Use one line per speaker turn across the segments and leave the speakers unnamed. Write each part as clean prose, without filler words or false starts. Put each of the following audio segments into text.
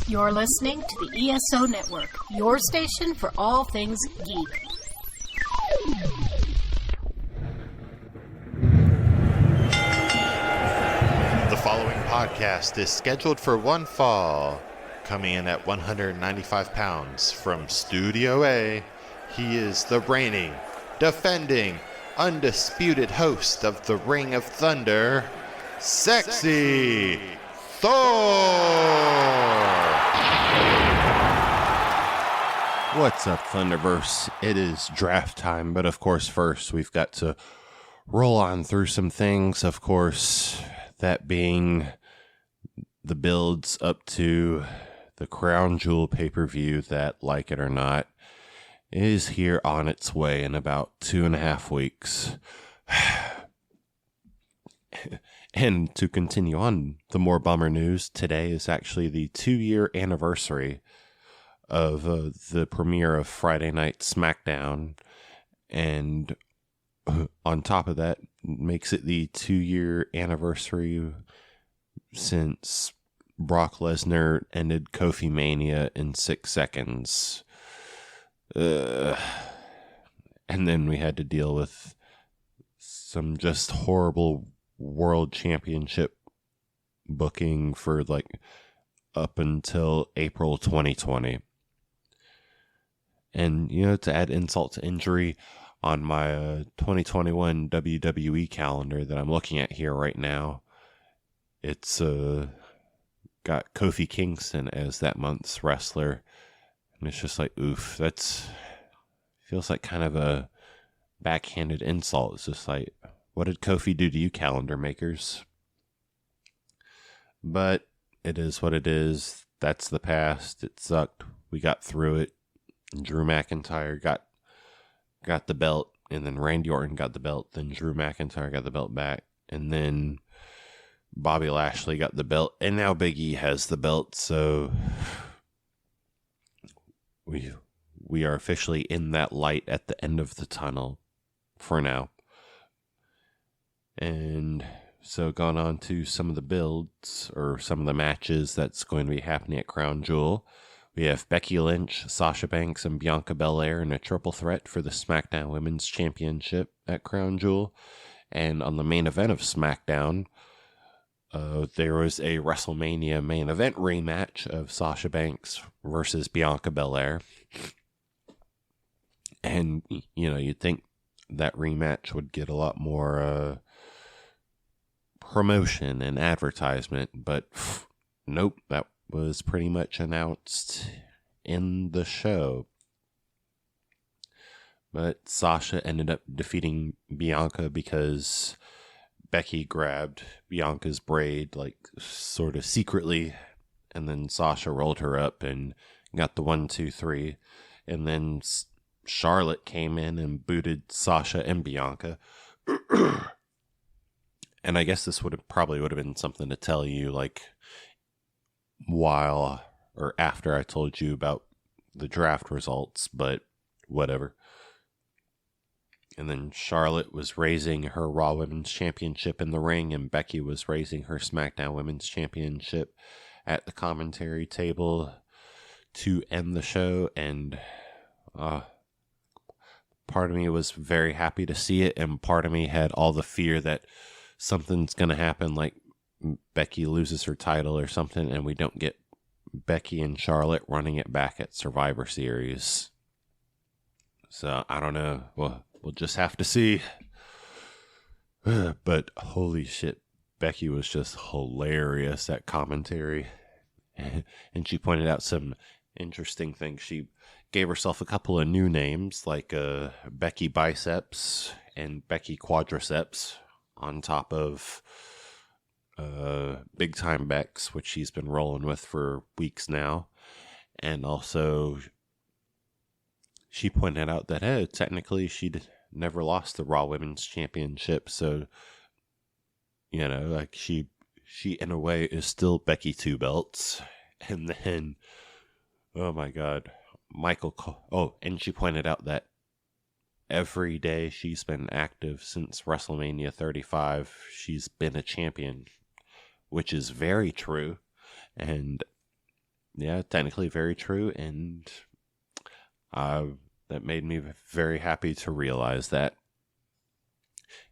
You're listening to the ESO Network, your station for all things geek.
The following podcast is scheduled for one fall. Coming in at 195 pounds from Studio A, he is the reigning, defending, undisputed host of the Ring of Thunder, Sexy Thor! What's up, Thunderverse? It is draft time, but of course first we've got to roll on through some things, of course, that being the builds up to the Crown Jewel pay-per-view that, like it or not, is here on its way in about 2.5 weeks. And to continue on the more bummer news, today is actually the 2-year anniversary of the premiere of Friday Night SmackDown. And on top of that, makes it the 2-year anniversary since Brock Lesnar ended Kofi Mania in 6 seconds. And then we had to deal with some just horrible World Championship booking for like up until April 2020. And, you know, to add insult to injury, on my 2021 WWE calendar that I'm looking at here right now, it's got Kofi Kingston as that month's wrestler. And it's just like, oof, feels like kind of a backhanded insult. It's just like, what did Kofi do to you, calendar makers? But it is what it is. That's the past. It sucked. We got through it. Drew McIntyre got the belt, and then Randy Orton got the belt, then Drew McIntyre got the belt back, and then Bobby Lashley got the belt, and now Big E has the belt. So we are officially in that light at the end of the tunnel for now. And so going on to some of the builds, or some of the matches that's going to be happening at Crown Jewel. We have Becky Lynch, Sasha Banks, and Bianca Belair in a triple threat for the SmackDown Women's Championship at Crown Jewel. And on the main event of SmackDown, there was a WrestleMania main event rematch of Sasha Banks versus Bianca Belair. And, you know, you'd think that rematch would get a lot more promotion and advertisement, but nope, that was pretty much announced in the show. But Sasha ended up defeating Bianca because Becky grabbed Bianca's braid, like, sort of secretly, and then Sasha rolled her up and got the 1, 2, 3, and then Charlotte came in and booted Sasha and Bianca. And I guess this would have been something to tell you, like, while or after I told you about the draft results, but whatever. And then Charlotte was raising her Raw Women's Championship in the ring, and Becky was raising her SmackDown Women's Championship at the commentary table to end the show. And part of me was very happy to see it, and part of me had all the fear that something's going to happen, like Becky loses her title or something, and we don't get Becky and Charlotte running it back at Survivor Series. So, I don't know. We'll just have to see. But holy shit, Becky was just hilarious at commentary. And she pointed out some interesting things. She gave herself a couple of new names, like Becky Biceps and Becky Quadriceps, on top of Big Time Bex, which she's been rolling with for weeks now. And also, she pointed out that, hey, technically she'd never lost the Raw Women's Championship, so, you know, like, she in a way is still Becky Two Belts. And then, oh my god, and she pointed out that every day she's been active since WrestleMania 35, she's been a champion, which is very true. And yeah, technically very true, and that made me very happy to realize that.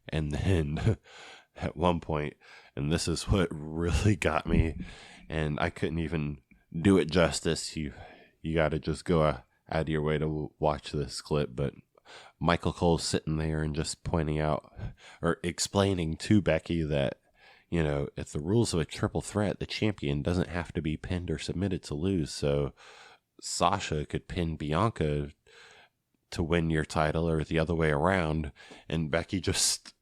And then at one point, and this is what really got me, and I couldn't even do it justice. You got to just go out of your way to watch this clip, but Michael Cole's sitting there and just pointing out or explaining to Becky that, you know, if the rules of a triple threat, the champion doesn't have to be pinned or submitted to lose. So Sasha could pin Bianca to win your title or the other way around. And Becky just,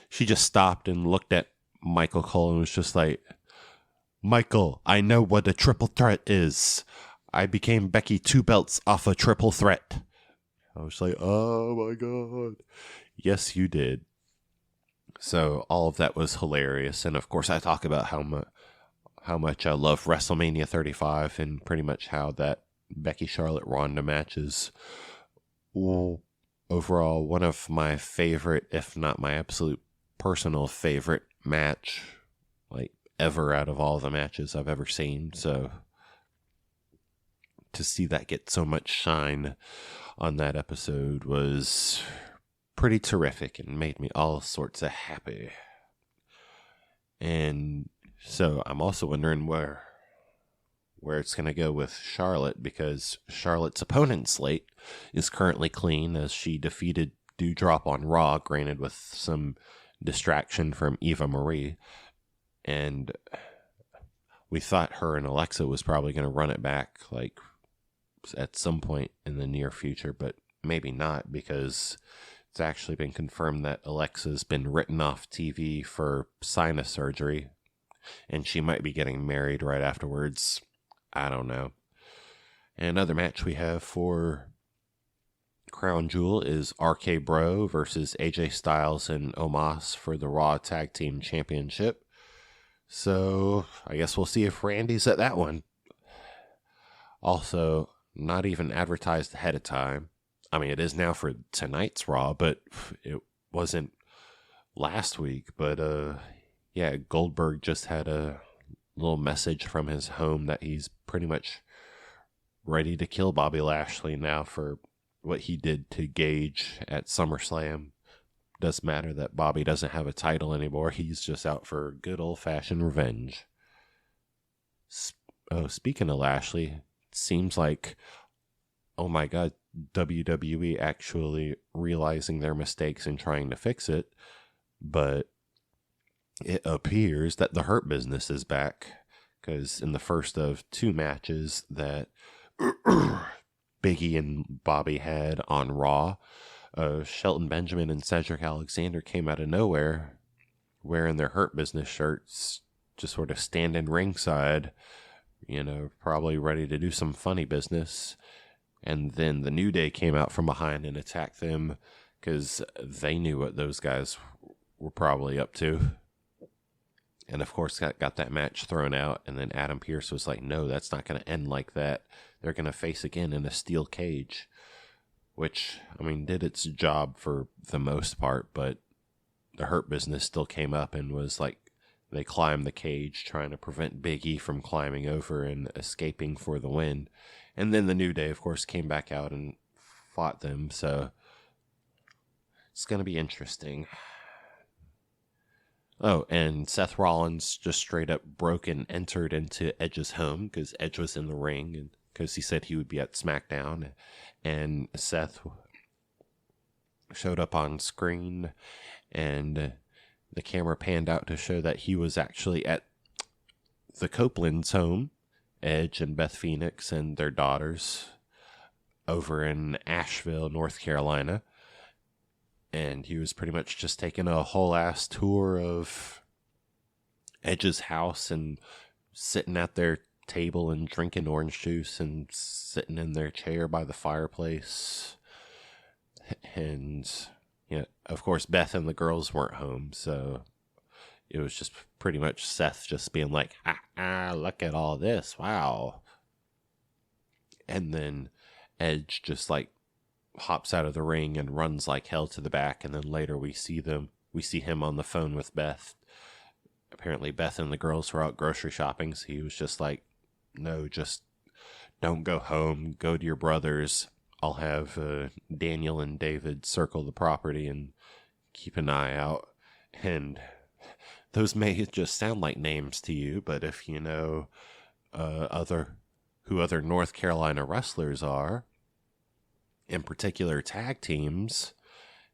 she just stopped and looked at Michael Cole and was just like, Michael, I know what a triple threat is. I became Becky 2 belts off a triple threat. I was like, oh my God. Yes, you did. So all of that was hilarious. And of course, I talk about how much I love WrestleMania 35 and pretty much how that Becky Charlotte Ronda match is overall one of my favorite, if not my absolute personal favorite match, like ever out of all the matches I've ever seen. So to see that get so much shine on that episode was pretty terrific and made me all sorts of happy. And so I'm also wondering where it's going to go with Charlotte, because Charlotte's opponent slate is currently clean as she defeated Doudrop on Raw, granted with some distraction from Eva Marie. And we thought her and Alexa was probably going to run it back like at some point in the near future, but maybe not, because it's actually been confirmed that Alexa's been written off TV for sinus surgery, and she might be getting married right afterwards. I don't know. And another match we have for Crown Jewel is RK Bro versus AJ Styles and Omos for the Raw Tag Team Championship. So I guess we'll see if Randy's at that one. Also, not even advertised ahead of time. I mean, it is now for tonight's Raw, but it wasn't last week. But yeah, Goldberg just had a little message from his home that he's pretty much ready to kill Bobby Lashley now for what he did to Gage at SummerSlam. Doesn't matter that Bobby doesn't have a title anymore. He's just out for good old-fashioned revenge. Oh, speaking of Lashley, it seems like, oh my God, WWE actually realizing their mistakes and trying to fix it. But it appears that the Hurt Business is back, because in the first of 2 matches that Biggie and Bobby had on Raw, Shelton Benjamin and Cedric Alexander came out of nowhere wearing their Hurt Business shirts, just sort of standing ringside, you know, probably ready to do some funny business. And then the New Day came out from behind and attacked them because they knew what those guys were probably up to. And of course, got that match thrown out. And then Adam Pearce was like, no, that's not going to end like that. They're going to face again in a steel cage. Which, I mean, did its job for the most part. But the Hurt Business still came up and was like, they climbed the cage trying to prevent Big E from climbing over and escaping for the win. And then the New Day, of course, came back out and fought them. So it's going to be interesting. Oh, and Seth Rollins just straight up broke and entered into Edge's home because Edge was in the ring and because he said he would be at SmackDown. And Seth showed up on screen and the camera panned out to show that he was actually at the Copeland's home, Edge and Beth Phoenix and their daughters over in Asheville, North Carolina. And he was pretty much just taking a whole ass tour of Edge's house and sitting at their table and drinking orange juice and sitting in their chair by the fireplace. And, you know, of course, Beth and the girls weren't home, so it was just pretty much Seth just being like, look at all this, wow. And then Edge just like hops out of the ring and runs like hell to the back, and then later we see him on the phone with Beth. Apparently Beth and the girls were out grocery shopping, so he was just like no, just don't go home. Go to your brothers. I'll have Daniel and David circle the property and keep an eye out. And those may just sound like names to you, but if you know other North Carolina wrestlers are, in particular tag teams,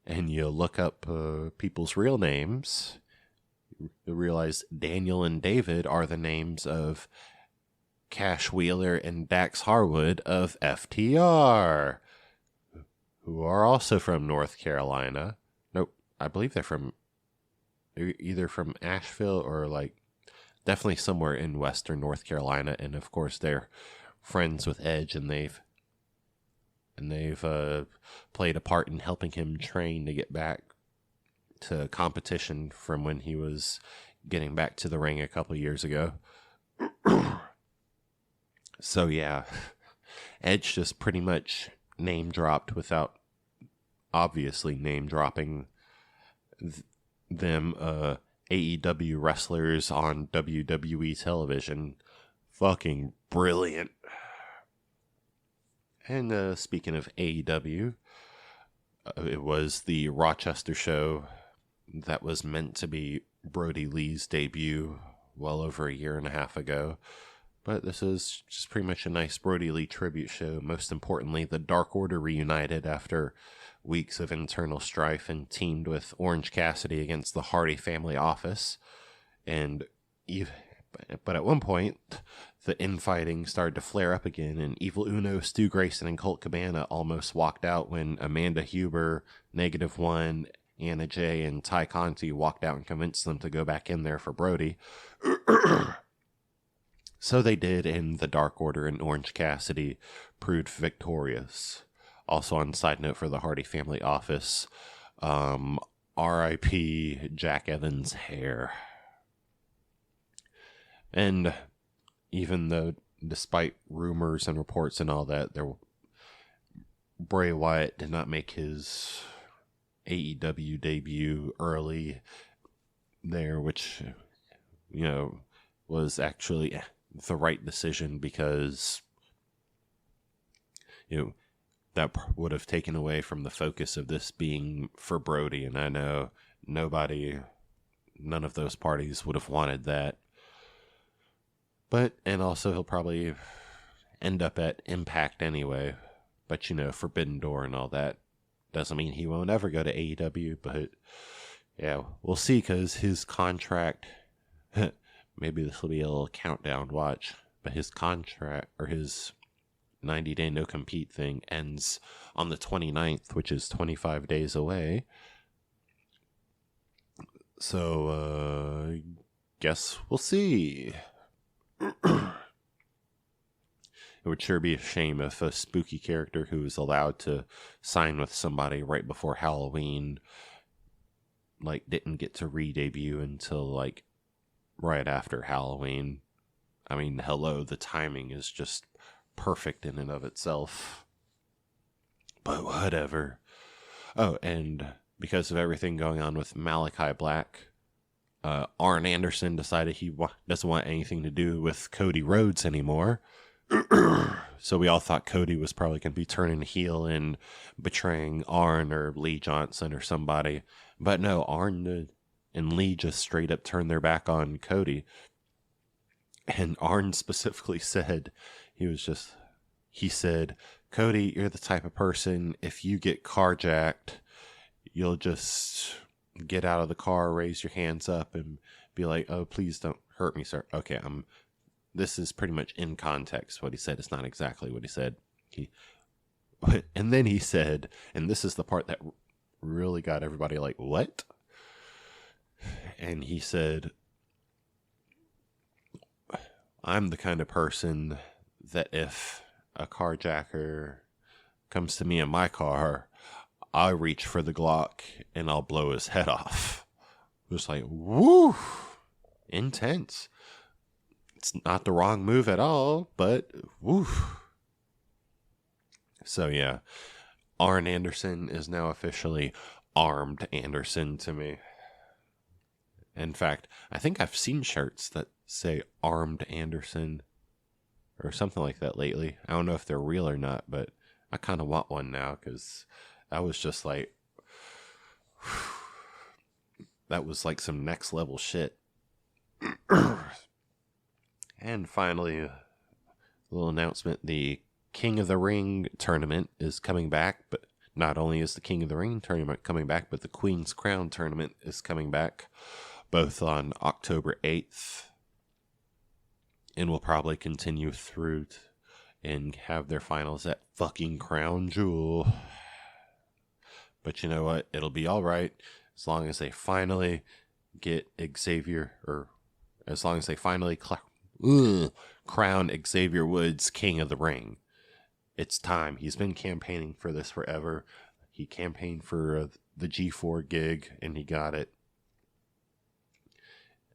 and you look up people's real names, you realize Daniel and David are the names of Cash Wheeler and Dax Harwood of FTR, who are also from North Carolina. Nope, I believe they're either from Asheville or definitely somewhere in western North Carolina. And of course they're friends with Edge, and they've played a part in helping him train to get back to competition from when he was getting back to the ring a couple years ago. So yeah, Edge just pretty much name dropped without obviously name dropping them AEW wrestlers on WWE television. Fucking brilliant. And speaking of AEW, it was the Rochester show that was meant to be Brody Lee's debut well over a year and a half ago. But this is just pretty much a nice Brody Lee tribute show. Most importantly, the Dark Order reunited after weeks of internal strife and teamed with Orange Cassidy against the Hardy family office. But at one point, the infighting started to flare up again, and Evil Uno, Stu Grayson, and Colt Cabana almost walked out when Amanda Huber, -1, Anna Jay, and Ty Conti walked out and convinced them to go back in there for Brody. So they did, and the Dark Order and Orange Cassidy proved victorious. Also, on side note for the Hardy family office, R.I.P. Jack Evans' hair. And even though, despite rumors and reports and all that, Bray Wyatt did not make his AEW debut early there, which, was actually the right decision, because that would have taken away from the focus of this being for Brody, and I know none of those parties would have wanted that. And also he'll probably end up at Impact anyway, but Forbidden Door and all that doesn't mean he won't ever go to AEW, but yeah, we'll see, because his contract, maybe this will be a little countdown watch, but his contract, or his 90-day no-compete thing, ends on the 29th, which is 25 days away. So, guess we'll see. It would sure be a shame if a spooky character who is allowed to sign with somebody right before Halloween, didn't get to re-debut until, right after Halloween. I mean, hello, the timing is just perfect in and of itself. But whatever. Oh, and because of everything going on with Malachi Black, Arn Anderson decided he doesn't want anything to do with Cody Rhodes anymore. So we all thought Cody was probably going to be turning heel and betraying Arn or Lee Johnson or somebody. But no, Arn and Lee just straight up turned their back on Cody. And Arn specifically said, he said, Cody, you're the type of person, if you get carjacked, you'll just get out of the car, raise your hands up, and be like, oh, please don't hurt me, sir. Okay, this is pretty much in context what he said. It's not exactly what he said. And then he said, and this is the part that really got everybody like, what? And he said, I'm the kind of person that if a carjacker comes to me in my car, I'll reach for the Glock and I'll blow his head off. Just like, woo, intense. It's not the wrong move at all, but woo. So yeah, Arn Anderson is now officially Armed Anderson to me. In fact, I think I've seen shirts that say Armed Anderson, or something like that lately. I don't know if they're real or not, but I kind of want one now because that was just like, that was like some next level shit. And finally, a little announcement. The King of the Ring tournament is coming back, but not only is the King of the Ring tournament coming back, but the Queen's Crown tournament is coming back, both on October 8th, and will probably continue through and have their finals at fucking Crown Jewel. But you know what? It'll be all right as long as they finally get Xavier, or as long as they finally crown Xavier Woods King of the Ring. It's time. He's been campaigning for this forever. He campaigned for the G4 gig, and he got it.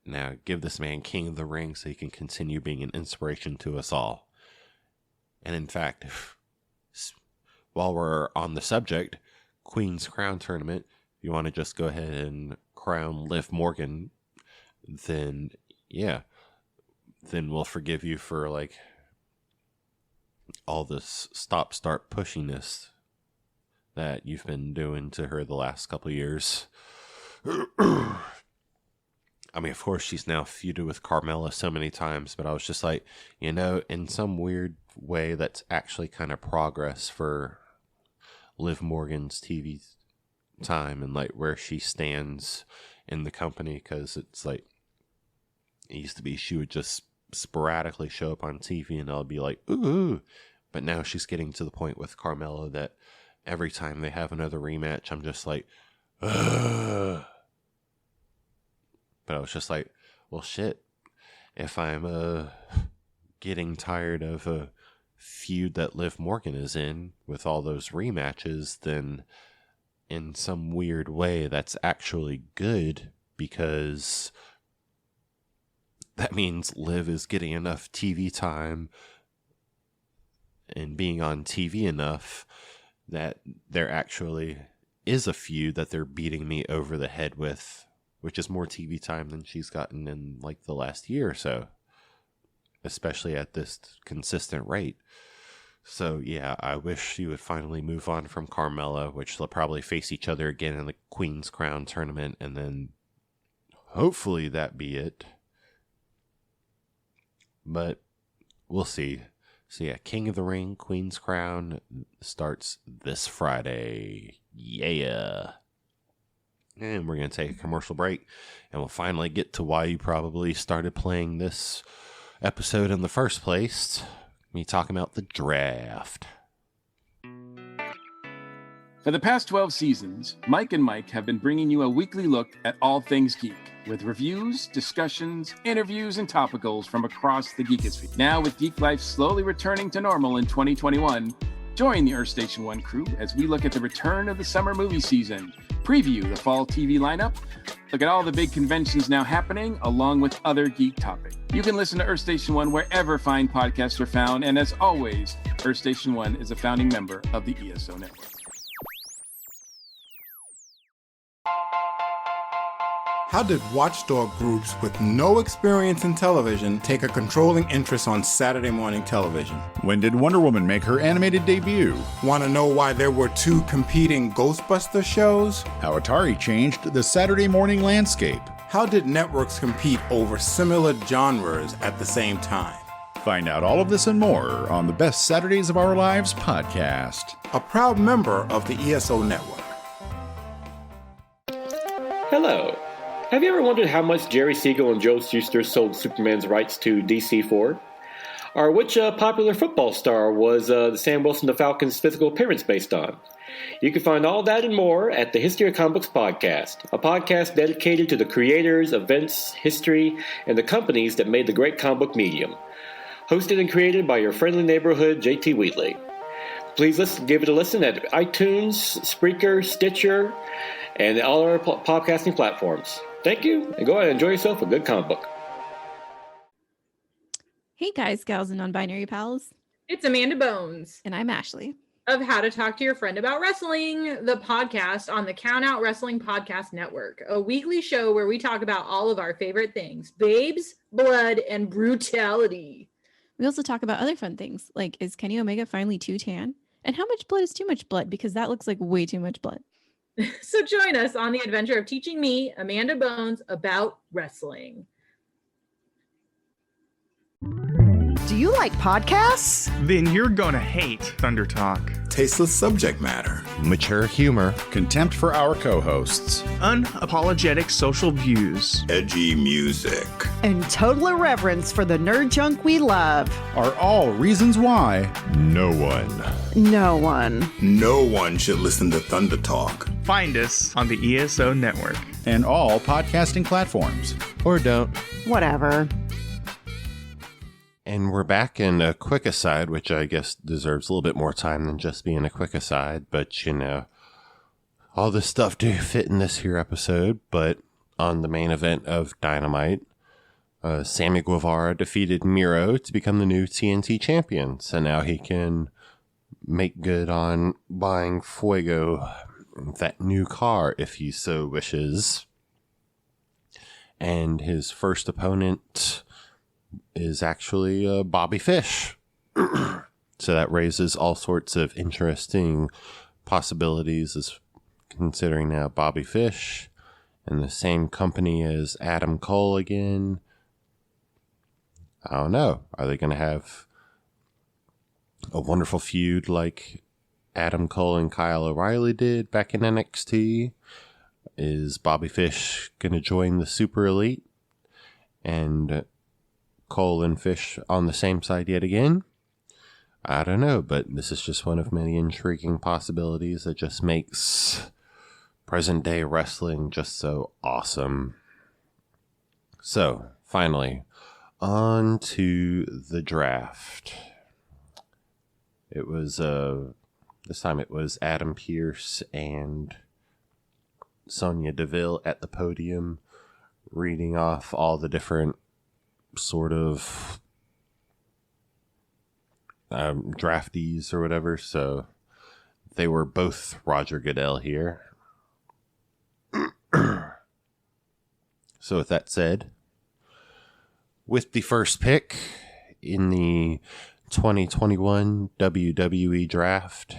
Now, give this man King of the Ring so he can continue being an inspiration to us all. And in fact, while we're on the subject, Queen's Crown Tournament, if you want to just go ahead and crown Liv Morgan, then yeah, then we'll forgive you for like all this stop-start pushiness that you've been doing to her the last couple of years. I mean, of course, she's now feuded with Carmella so many times, but I was just like, you know, in some weird way, that's actually kind of progress for Liv Morgan's TV time and like where she stands in the company, because it's like, it used to be she would just sporadically show up on TV and I'll be like, ooh, but now she's getting to the point with Carmella that every time they have another rematch, I'm just like, ugh. But I was just like, well, shit, if I'm getting tired of a feud that Liv Morgan is in with all those rematches, then in some weird way that's actually good, because that means Liv is getting enough TV time and being on TV enough that there actually is a feud that they're beating me over the head with, which is more TV time than she's gotten in like the last year or so, especially at this consistent rate. So yeah, I wish she would finally move on from Carmella, which they'll probably face each other again in the Queen's Crown tournament, and then hopefully that be it. But we'll see. So yeah, King of the Ring, Queen's Crown starts this Friday. Yeah. And we're going to take a commercial break, and we'll finally get to why you probably started playing this episode in the first place. Me talking about the draft.
For the past 12 seasons, Mike and Mike have been bringing you a weekly look at all things geek, with reviews, discussions, interviews, and topicals from across the geekosphere. Now, with geek life slowly returning to normal in 2021, join the Earth Station 1 crew as we look at the return of the summer movie season, preview the fall TV lineup, look at all the big conventions now happening, along with other geek topics. You can listen to Earth Station 1 wherever fine podcasts are found, and as always, Earth Station 1 is a founding member of the ESO Network.
How did watchdog groups with no experience in television take a controlling interest on Saturday morning television?
When did Wonder Woman make her animated debut?
Want to know why there were two competing Ghostbuster shows?
How Atari changed the Saturday morning landscape?
How did networks compete over similar genres at the same time?
Find out all of this and more on the Best Saturdays of Our Lives podcast.
A proud member of the ESO Network.
Hello. Have you ever wondered how much Jerry Siegel and Joe Shuster sold Superman's rights to DC for? Or which popular football star was Sam Wilson the Falcons' physical appearance based on? You can find all that and more at the History of Comic Books podcast, a podcast dedicated to the creators, events, history, and the companies that made the great comic book medium. Hosted and created by your friendly neighborhood JT Wheatley. Please give it a listen at iTunes, Spreaker, Stitcher, and all our podcasting platforms. Thank you, and go ahead and enjoy yourself a good comic book.
Hey guys, gals, and non-binary pals.
It's Amanda Bones.
And I'm Ashley.
Of How to Talk to Your Friend About Wrestling, the podcast on the Count Out Wrestling Podcast Network, a weekly show where we talk about all of our favorite things, babes, blood, and brutality.
We also talk about other fun things, like is Kenny Omega finally too tan? And how much blood is too much blood? Because that looks like way too much blood.
So join us on the adventure of teaching me, Amanda Bones, about wrestling.
Do you like podcasts?
Then you're gonna hate Thunder Talk.
Tasteless subject matter.
Mature humor.
Contempt for our co-hosts.
Unapologetic social views.
Edgy music.
And total irreverence for the nerd junk we love.
Are all reasons why
No one.
No one
should listen to Thunder Talk.
Find us on the ESO network.
and all podcasting platforms.
Or don't.
Whatever.
And we're back in a quick aside, which I guess deserves a little bit more time than just being a quick aside. But, you know, all this stuff do fit in this here episode. But on the main event of Dynamite, Sammy Guevara defeated Miro to become the new TNT Champion. So now he can make good on buying Fuego, that new car, if he so wishes. And his first opponent is actually Bobby Fish. So that raises all sorts of interesting possibilities, as considering now Bobby Fish in the same company as Adam Cole again. I don't know. Are they going to have a wonderful feud like Adam Cole and Kyle O'Reilly did back in NXT? Is Bobby Fish going to join the Super Elite and Cole and Fish on the same side yet again? I don't know, but this is just one of many intriguing possibilities that just makes present day wrestling just so awesome. So, finally, on to the draft. It was, this time it was Adam Pearce and Sonya Deville at the podium reading off all the different sort of draftees or whatever. So they were both Roger Goodell here. So with that said, with the first pick in the 2021 WWE Draft,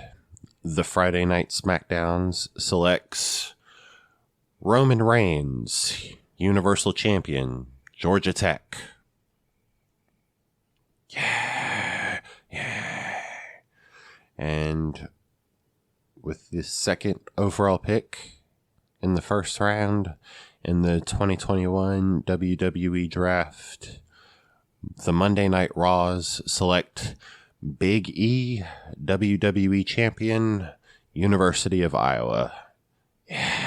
the Friday Night SmackDowns selects Roman Reigns, Universal Champion, Georgia Tech. Yeah. And with the second overall pick in the first round in the 2021 WWE Draft, the Monday Night Raws select Big E, WWE Champion, University of Iowa. Yeah.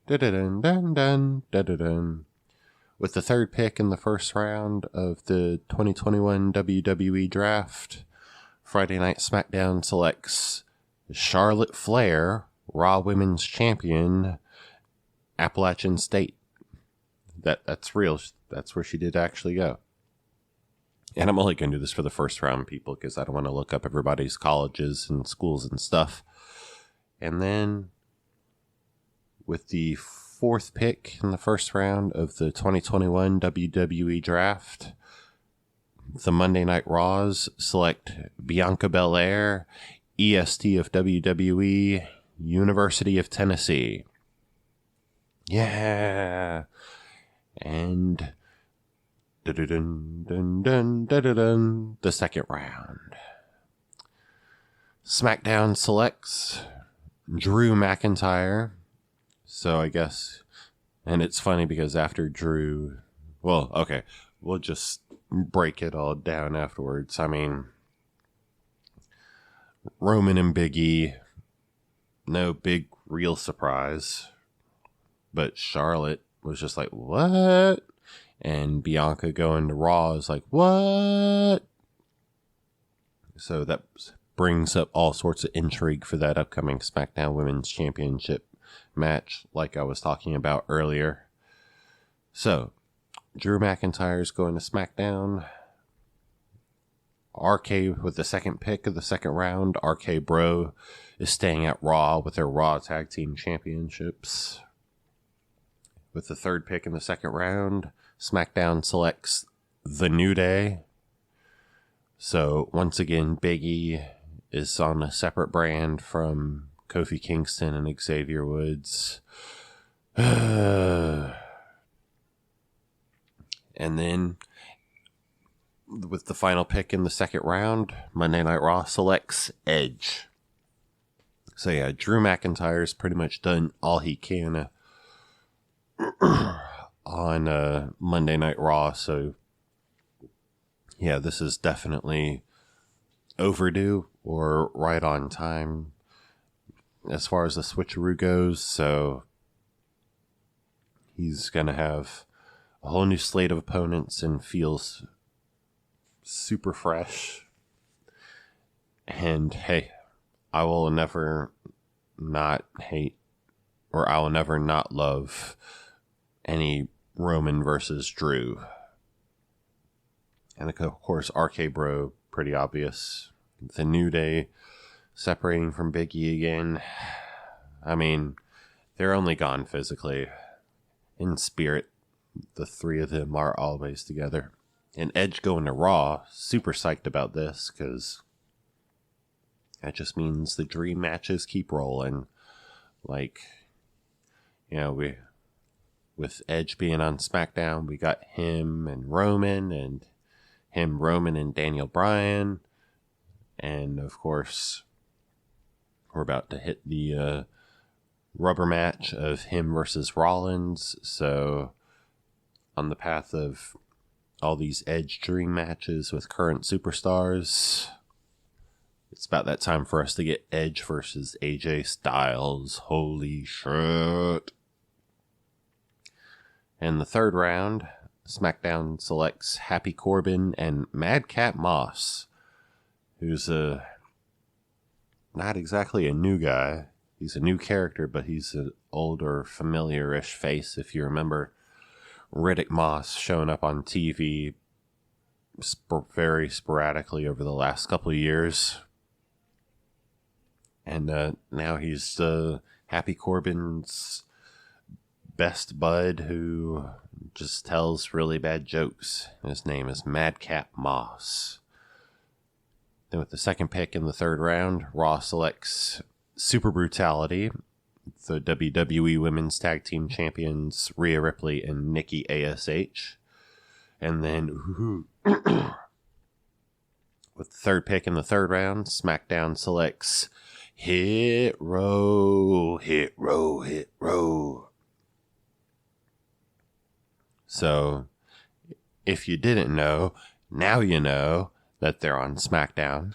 Dun dun dun dun dun. With the third pick in the first round of the 2021 WWE Draft, Friday Night SmackDown selects Charlotte Flair, Raw Women's Champion, Appalachian State. That's real. That's where she did actually go. And I'm only going to do this for the first round, people, because I don't want to look up everybody's colleges and schools and stuff. And then with the fourth pick in the first round of the 2021 WWE Draft, the Monday Night Raws select Bianca Belair, EST of WWE, University of Tennessee. Yeah. And the second round, SmackDown selects Drew McIntyre. So I guess, and it's funny because after Drew, well, okay, we'll just break it all down afterwards. I mean, Roman and Big E, no big real surprise, but Charlotte was just like, what? And Bianca going to Raw is like, what? So that brings up all sorts of intrigue for that upcoming SmackDown Women's Championship match, like I was talking about earlier. So, Drew McIntyre's going to SmackDown. RK with the second pick of the second round. RK Bro is staying at Raw with their Raw Tag Team Championships. With the third pick in the second round, SmackDown selects The New Day. So once again, Big E is on a separate brand from Kofi Kingston and Xavier Woods. And then with the final pick in the second round, Monday Night Raw selects Edge. So yeah, Drew McIntyre's pretty much done all he can on Monday Night Raw. So yeah, this is definitely overdue or right on time as far as the switcheroo goes. So he's going to have a whole new slate of opponents and feels super fresh. And hey, I will never not hate, or I will never not love any Roman versus Drew. And of course, RK Bro, pretty obvious. The New Day separating from Big E again. I mean, they're only gone physically. In spirit, the three of them are always together. And Edge going to Raw, super psyched about this, because that just means the dream matches keep rolling. Like, you know, with Edge being on SmackDown, we got him and Roman, and him, Roman, and Daniel Bryan. And, of course, we're about to hit the rubber match of him versus Rollins. So, on the path of all these Edge dream matches with current superstars, it's about that time for us to get Edge versus AJ Styles. Holy shit. In the third round, SmackDown selects Happy Corbin and Madcap Moss, who's not exactly a new guy. He's a new character, but he's an older, familiar-ish face. If you remember Riddick Moss showing up on TV very sporadically over the last couple of years. And now he's Happy Corbin's best bud who just tells really bad jokes. His name is Madcap Moss. Then with the second pick in the third round, Raw selects Super Brutality, the WWE Women's Tag Team Champions Rhea Ripley and Nikki ASH. And then with the third pick in the third round, SmackDown selects Hit Row, Hit Row, Hit Row. So, if you didn't know, now you know that they're on SmackDown.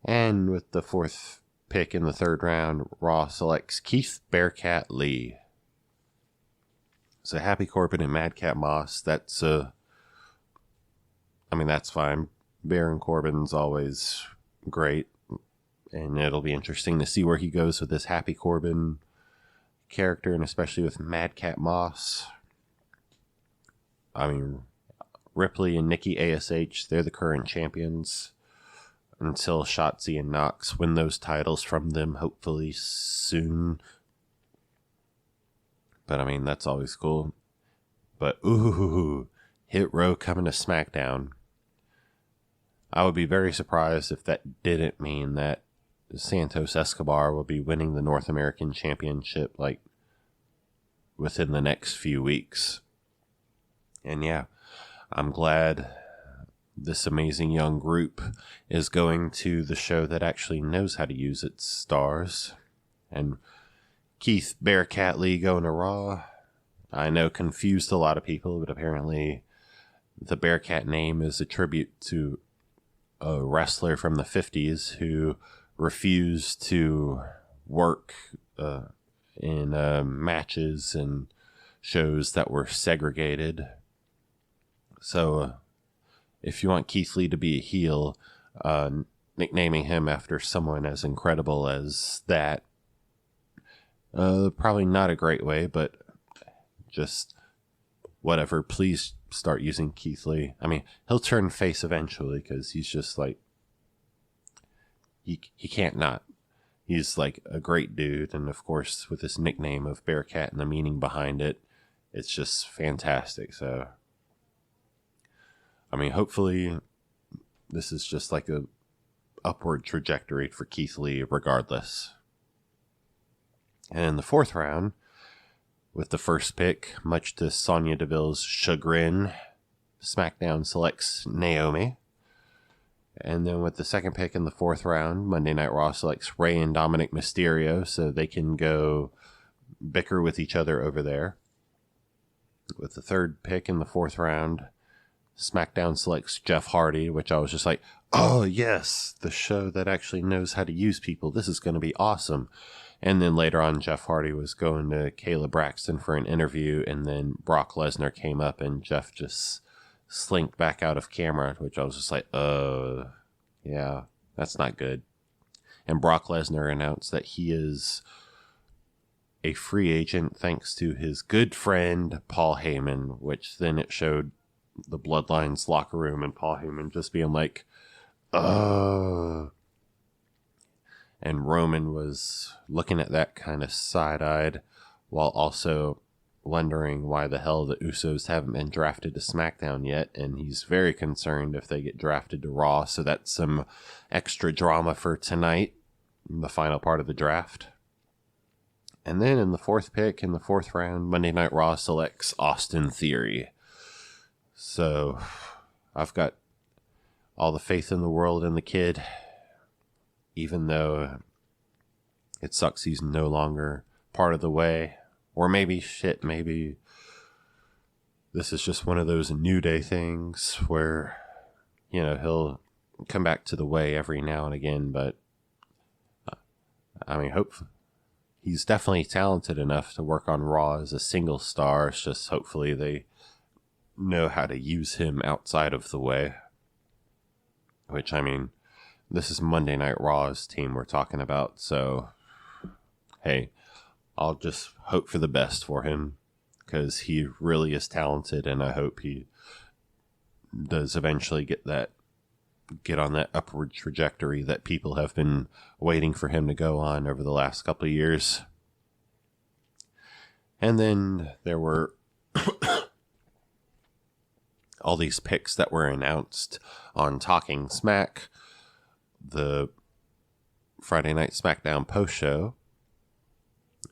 And with the fourth pick in the third round, Raw selects Keith Bearcat Lee. So Happy Corbin and Madcap Moss, that's fine. Baron Corbin's always great. And it'll be interesting to see where he goes with this Happy Corbin character, and especially with Madcap Moss. I mean, Ripley and Nikki ASH, they're the current champions until Shotzi and Nox win those titles from them, hopefully soon. But I mean, that's always cool. But ooh, Hit Row coming to SmackDown. I would be very surprised if that didn't mean that Santos Escobar will be winning the North American Championship like within the next few weeks. And yeah, I'm glad this amazing young group is going to the show that actually knows how to use its stars. And Keith Bearcat Lee going to Raw, I know confused a lot of people, but apparently the Bearcat name is a tribute to a wrestler from the 50s who refused to work in matches and shows that were segregated. So if you want Keith Lee to be a heel, nicknaming him after someone as incredible as that, probably not a great way, but just whatever. Please start using Keith Lee. I mean, he'll turn face eventually because he's just like, he can't not. He's like a great dude. And of course, with this nickname of Bearcat and the meaning behind it, it's just fantastic. So I mean, hopefully this is just like a upward trajectory for Keith Lee regardless. And in the 4th round, with the first pick, much to Sonya Deville's chagrin, SmackDown selects Naomi. And then with the second pick in the 4th round, Monday Night Raw selects Rey and Dominic Mysterio so they can go bicker with each other over there. With the third pick in the 4th round, SmackDown selects Jeff Hardy, which I was just like, oh yes, the show that actually knows how to use people. This is going to be awesome. And then later on, Jeff Hardy was going to Kayla Braxton for an interview, and then Brock Lesnar came up and Jeff just slinked back out of camera, which I was just like, yeah, that's not good. And Brock Lesnar announced that he is a free agent thanks to his good friend Paul Heyman, which then it showed the Bloodlines locker room and Paul Heyman just being like, and Roman was looking at that kind of side-eyed while also wondering why the hell the Usos haven't been drafted to SmackDown yet, and he's very concerned if they get drafted to Raw, so that's some extra drama for tonight, the final part of the draft. And then in the 4th pick, in the 4th round, Monday Night Raw selects Austin Theory. So I've got all the faith in the world in the kid, even though it sucks he's no longer part of the way. Or maybe this is just one of those New Day things where, you know, he'll come back to the way every now and again. But, I mean, he's definitely talented enough to work on Raw as a single star. It's just hopefully they know how to use him outside of the way. Which, I mean, this is Monday Night Raw's team we're talking about. So, hey, I'll just hope for the best for him because he really is talented, and I hope he does eventually get on that upward trajectory that people have been waiting for him to go on over the last couple of years. And then there were all these picks that were announced on Talking Smack, the Friday Night SmackDown post show.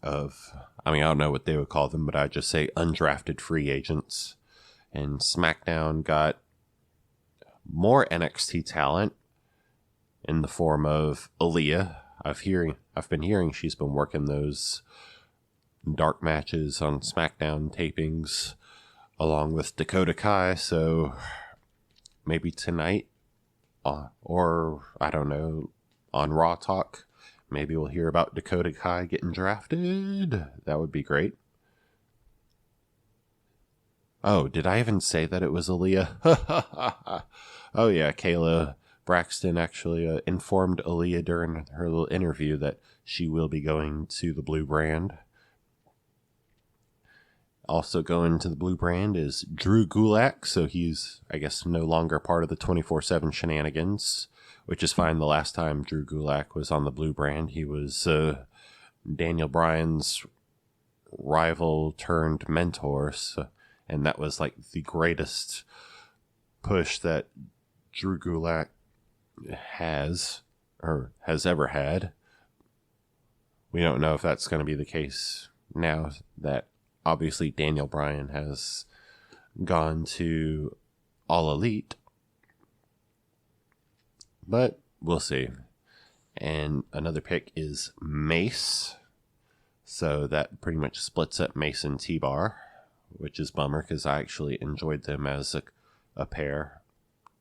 I don't know what they would call them, but I just say undrafted free agents. And SmackDown got more NXT talent in the form of Aaliyah. I've been hearing she's been working those dark matches on SmackDown tapings along with Dakota Kai. So maybe tonight, or I don't know, on Raw Talk, maybe we'll hear about Dakota Kai getting drafted. That would be great. Oh, did I even say that it was Aaliyah? Oh yeah, Kayla Braxton actually informed Aaliyah during her little interview that she will be going to the Blue Brand. Also going to the Blue Brand is Drew Gulak, so he's, I guess, no longer part of the 24/7 shenanigans, which is fine. The last time Drew Gulak was on the Blue Brand, he was Daniel Bryan's rival turned mentor, and that was like the greatest push that Drew Gulak has ever had. We don't know if that's going to be the case now that obviously Daniel Bryan has gone to All Elite, but we'll see. And another pick is Mace, so that pretty much splits up Mace and T-Bar, which is bummer because I actually enjoyed them as a pair,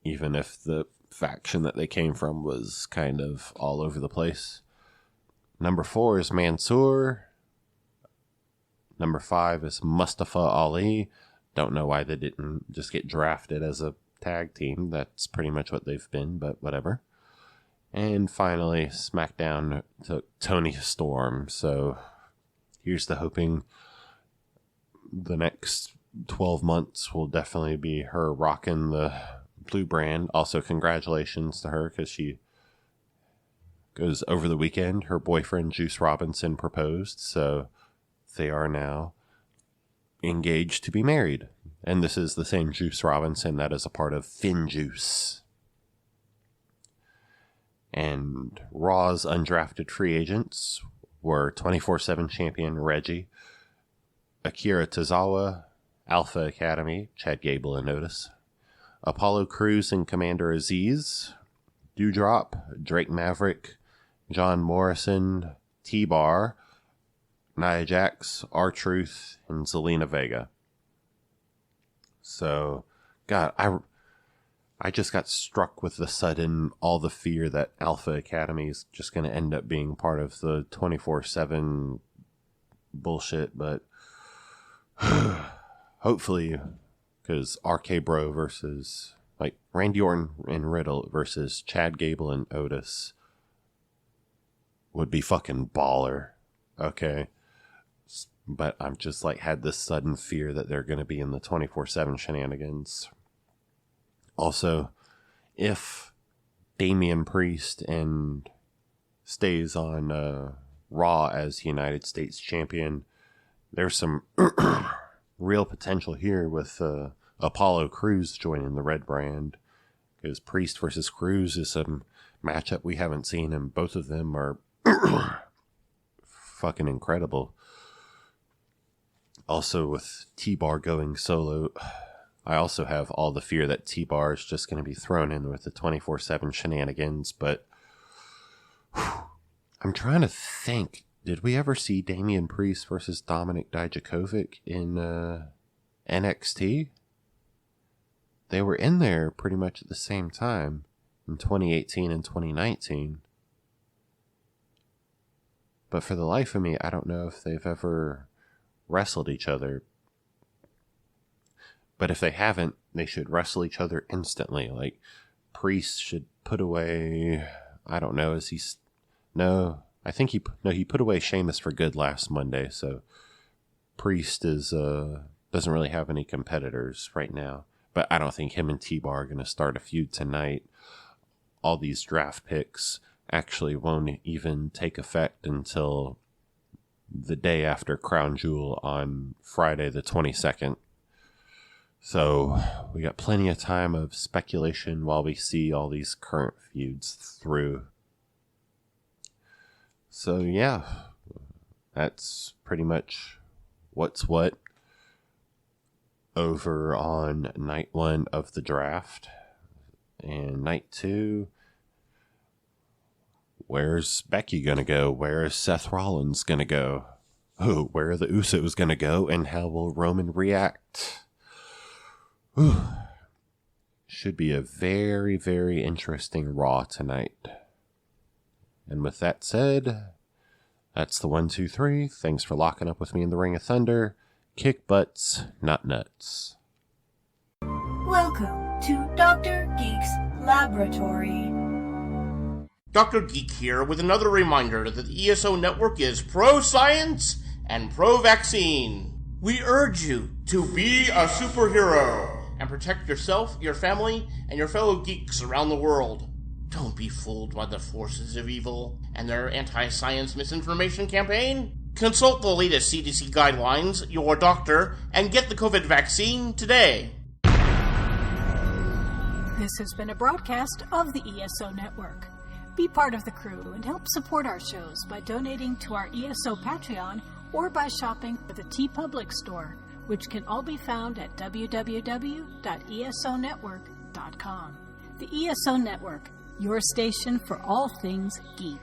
even if the faction that they came from was kind of all over the place. Number 4 is Mansoor. Number 5 is Mustafa Ali. Don't know why they didn't just get drafted as a tag team. That's pretty much what they've been, but whatever. And finally, SmackDown took Toni Storm. So here's the hoping the next 12 months will definitely be her rocking the Blue Brand. Also, congratulations to her because she goes over the weekend. Her boyfriend, Juice Robinson, proposed. So they are now engaged to be married. And this is the same Juice Robinson that is a part of FinJuice. And Raw's undrafted free agents were 24/7 champion Reggie, Akira Tozawa, Alpha Academy, Chad Gable and Otis, Apollo Crews and Commander Aziz, Dewdrop, Drake Maverick, John Morrison, T-Bar, Nia Jax, R-Truth, and Zelina Vega. So, God, I just got struck with all the fear that Alpha Academy is just going to end up being part of the 24/7 bullshit, but hopefully, because RK Bro versus, like, Randy Orton and Riddle versus Chad Gable and Otis would be fucking baller, okay? But I'm just, like, had this sudden fear that they're going to be in the 24/7 shenanigans. Also, if Damian Priest stays on Raw as United States Champion, there's some real potential here with Apollo Crews joining the Red Brand. Because Priest versus Crews is some matchup we haven't seen, and both of them are fucking incredible. Also, with T-Bar going solo, I also have all the fear that T-Bar is just going to be thrown in with the 24/7 shenanigans, but I'm trying to think, did we ever see Damian Priest versus Dominic Dijakovic in NXT? They were in there pretty much at the same time in 2018 and 2019. But for the life of me, I don't know if they've ever wrestled each other. But if they haven't, they should wrestle each other instantly. Like, Priest should put away, I don't know, he put away Sheamus for good last Monday, so Priest doesn't really have any competitors right now. But I don't think him and T-Bar are going to start a feud tonight. All these draft picks actually won't even take effect until the day after Crown Jewel on Friday the 22nd. So we got plenty of time of speculation while we see all these current feuds through. So yeah, that's pretty much what's what over on night 1 of the draft. And night 2, where's Becky gonna go? Where is Seth Rollins gonna go? Oh, where are the Usos gonna go? And how will Roman react? Whew. Should be a very, very interesting Raw tonight. And with that said, that's the 1, 2, 3. Thanks for locking up with me in the Ring of Thunder. Kick butts, not nuts.
Welcome to Dr. Geek's Laboratory.
Dr. Geek here with another reminder that the ESO Network is pro-science and pro-vaccine. We urge you to be a superhero and protect yourself, your family, and your fellow geeks around the world. Don't be fooled by the forces of evil and their anti-science misinformation campaign. Consult the latest CDC guidelines, your doctor, and get the COVID vaccine today.
This has been a broadcast of the ESO Network. Be part of the crew and help support our shows by donating to our ESO Patreon or by shopping at the TeePublic store, which can all be found at www.esonetwork.com. The ESO Network, your station for all things geek.